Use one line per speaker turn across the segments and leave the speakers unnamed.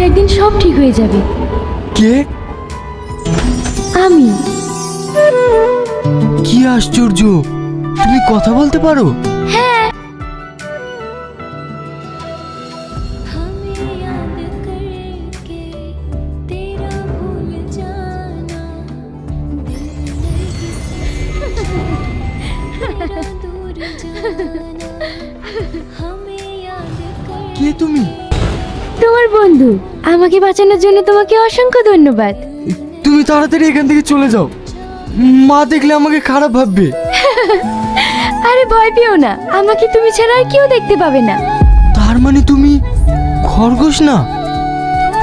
একদিন সব ঠিক হয়ে যাবে।
কে?
আমি।
কি আশ্চর্য, তুমি কথা বলতে পারো?
হ্যাঁ।
কে তুমি?
তোমার বন্ধু। আমাকে বাঁচানোর জন্য তোমাকে অসংখ্য ধন্যবাদ।
তুমি তাড়াতাড়ি এখান থেকে চলে যাও, মা দেখলে আমাকে খারাপ ভাববে।
আরে ভয় পেও না, আমাকে তুমি ছাড়া আর কেউ দেখতে পাবে না।
তার মানে তুমি খরগোশ না,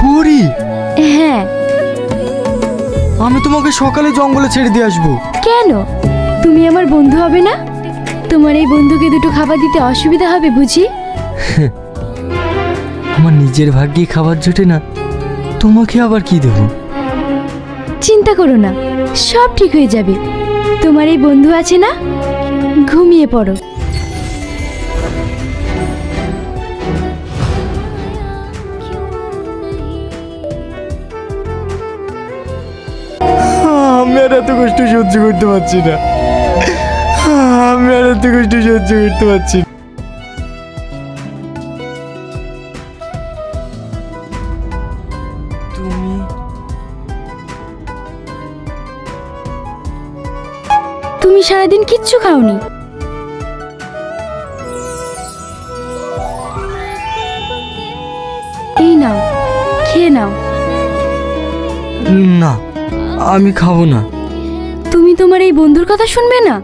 পরি?
হ্যাঁ।
আমি তোমাকে সকালে জঙ্গলে ছেড়ে দিয়ে আসবো।
কেন? তুমি আমার বন্ধু হবে না? তোমার এই বন্ধুকে দুটো খাবার দিতে অসুবিধা হবে বুঝি?
আমার নিজের ভাগ্যে খাবার জোটে না, তোমাকে আবার কি দেব?
চিন্তা করো না, সব ঠিক হয়ে যাবে। তোমার এই বন্ধু আছে না, ঘুমিয়ে পড়ো।
আমি আর এত কষ্ট সহ্য করতে পারছি না, আমি আর এত কষ্ট সহ্য করতে পারছি না।
তুমি সারাদিন কিচ্ছু খাওনি। এই নাও, খেয়ে নাও।
না, আমি খাবো না।
তুমি তোমার এই বন্ধুর কথা শুনবে না?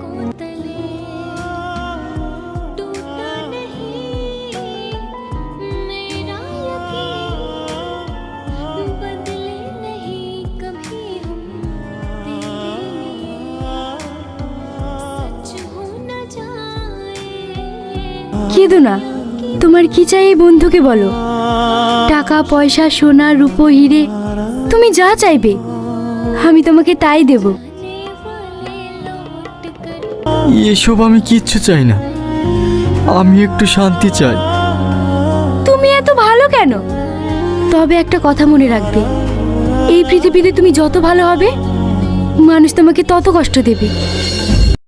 কেঁদো না, তোমার কি চাই এই বন্ধুকে বলো। টাকা পয়সা সোনা রূপো হিরে, তুমি যা চাইবে আমি তোমাকে তাই দেব।
এসব আমি কিচ্ছু চাই না, আমি একটু শান্তি চাই।
তুমি এত ভালো কেন? তবে একটা কথা মনে রাখবে, এই পৃথিবীতে তুমি যত ভালো হবে মানুষ তোমাকে তত কষ্ট দেবে।